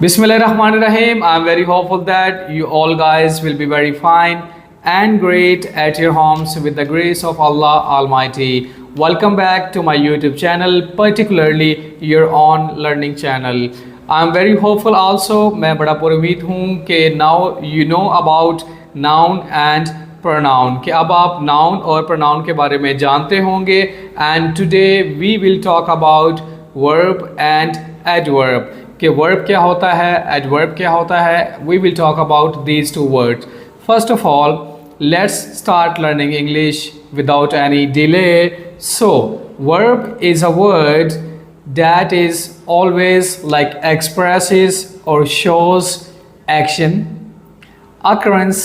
Bismillahirrahmanirrahim. I'm very hopeful that you all guys will be very fine and great at your homes with the grace of Allah Almighty. Welcome back to my YouTube channel, particularly your own learning channel. I'm very hopeful also. मैं बड़ा पुरुमीद हूँ कि now you know about noun and pronoun, कि अब आप noun और pronoun के बारे में जानते होंगे. And today we will talk about verb and adverb. कि verb क्या होता है, adverb क्या होता है. We will talk about these two words. First of all, let's start learning English without any delay. So, verb is a word that is always like expresses or shows action, occurrence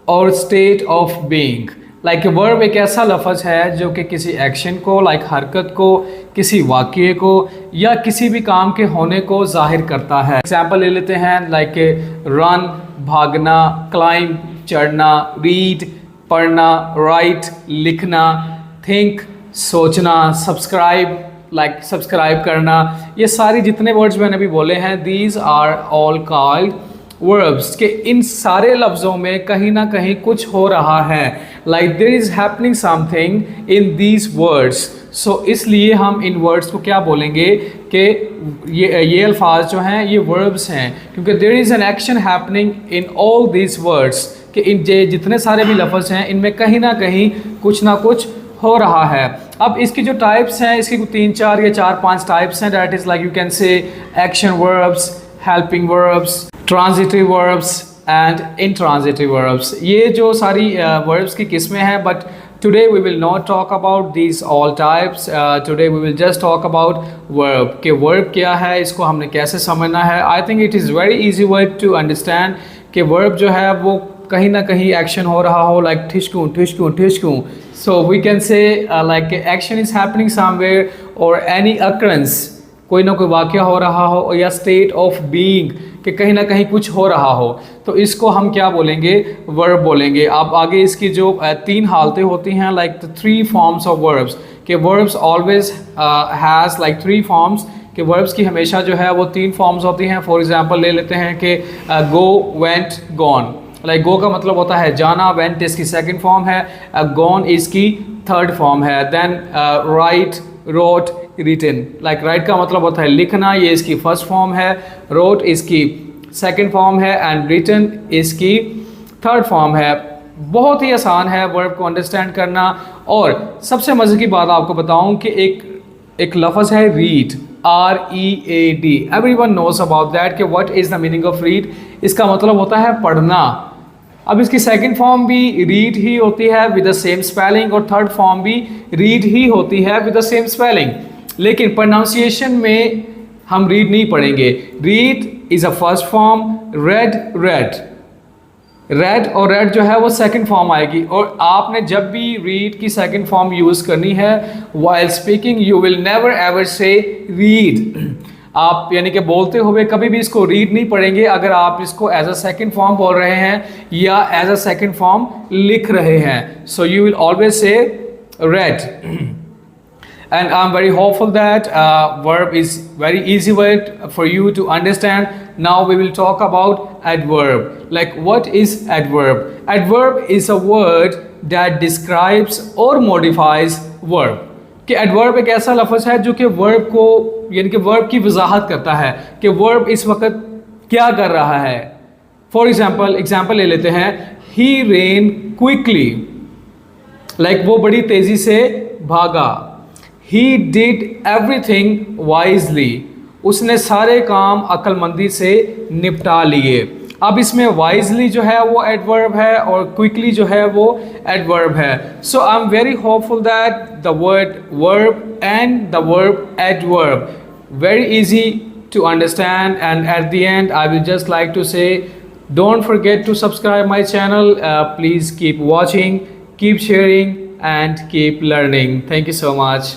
और state of being. Like verb एक ऐसा लफ्ज़ है जो कि किसी action को, like हरकत को, किसी वाक़ये को या किसी भी काम के होने को ज़ाहिर करता है. एग्जाम्पल ले लेते हैं, लाइक रन भागना, क्लाइंब चढ़ना, रीड पढ़ना, राइट लिखना, थिंक सोचना, सब्सक्राइब लाइक सब्सक्राइब करना. ये सारी जितने वर्ड्स मैंने अभी बोले हैं, these are all called verbs. के इन सारे लफ्ज़ों में कहीं ना कहीं कुछ हो रहा है, like there is happening something in these words. So इसलिए हम इन वर्ड्स को क्या बोलेंगे कि ये अल्फाज जो हैं ये वर्ब्स हैं, क्योंकि there is an action happening in all these words. कि इन जितने सारे भी लफ्ज़ हैं इनमें कहीं ना कहीं कुछ ना कुछ हो रहा है. अब इसकी जो टाइप्स हैं, इसकी 3-4 या 4-5 टाइप्स हैं. That is like you can say action verbs, helping verbs, transitive verbs and intransitive verbs. ये जो सारी verbs की किस्में हैं, but today we will not talk about these all types. Today we will just talk about verb. कि verb क्या है, इसको हमने कैसे समझना है. I think it is very easy way to understand कि verb जो है वो कहीं ना कहीं एक्शन हो रहा हो, like ठिशकूं ठिशकूं ठिशकूं. So we can say like action is happening somewhere or any occurrence, कोई ना कोई वाक़या हो रहा हो, या स्टेट ऑफ बीइंग कि कहीं ना कहीं कुछ हो रहा हो, तो इसको हम क्या बोलेंगे, वर्ब बोलेंगे. अब आगे इसकी जो 3 हालतें होती हैं, like the 3 forms of verbs. कि verbs always has like 3 forms. कि वर्ब्स की हमेशा जो है वो 3 फॉर्म्स होती हैं. फॉर एग्जांपल ले लेते हैं कि go, went, gone. Like go का मतलब होता है जाना, वेंट इसकी सेकंड फॉर्म है, गॉन इसकी थर्ड फॉर्म है. Then write, wrote, written. Like write का मतलब होता है लिखना, ये इसकी फर्स्ट फॉर्म है. रोट इसकी सेकंड फॉर्म है एंड रिटन इसकी थर्ड फॉर्म है. बहुत ही आसान है वर्ब को अंडरस्टैंड करना. और सबसे मज़े की बात आपको बताऊं कि एक लफ्ज़ है read, READ. Everyone knows about that कि what is the meaning of read. इसका मतलब होता है पढ़ना. अब इसकी सेकंड फॉर्म भी रीड ही होती है विद द सेम स्पेलिंग, और थर्ड फॉर्म भी रीड ही होती है विद द सेम स्पेलिंग. लेकिन प्रोनाउंसिएशन में हम रीड नहीं पढ़ेंगे. Read is a first form, red red. Red और रेड जो है वो सेकंड फॉर्म आएगी. और आपने जब भी रीड की सेकंड फॉर्म यूज़ करनी है while speaking, you will never ever से रीड. आप यानी कि बोलते हुए कभी भी इसको रीड नहीं पढ़ेंगे अगर आप इसको एज अ सेकंड फॉर्म बोल रहे हैं या एज अ सेकंड फॉर्म लिख रहे हैं. So you will always say red. And I'm very hopeful that verb is very easy word for you to understand. Now we will talk about adverb. Like what is adverb? Adverb is a word that describes or modifies verb. कि adverb एक ऐसा लफ्ज़ है जो कि verb को यानी कि verb की वजाहत करता है कि verb इस वक्त क्या कर रहा है. For example ले लेते हैं, he ran quickly. Like वो बड़ी तेज़ी से भागा. He did everything wisely. उसने सारे काम अक्लमंदी से निपटा लिए. अब इसमें wisely जो है वो adverb है और quickly जो है वो adverb है. So I'm very hopeful that the word verb and the verb adverb very easy to understand. And at the end I will just like to say, don't forget to subscribe my channel. Please keep watching, keep sharing and keep learning. Thank you so much.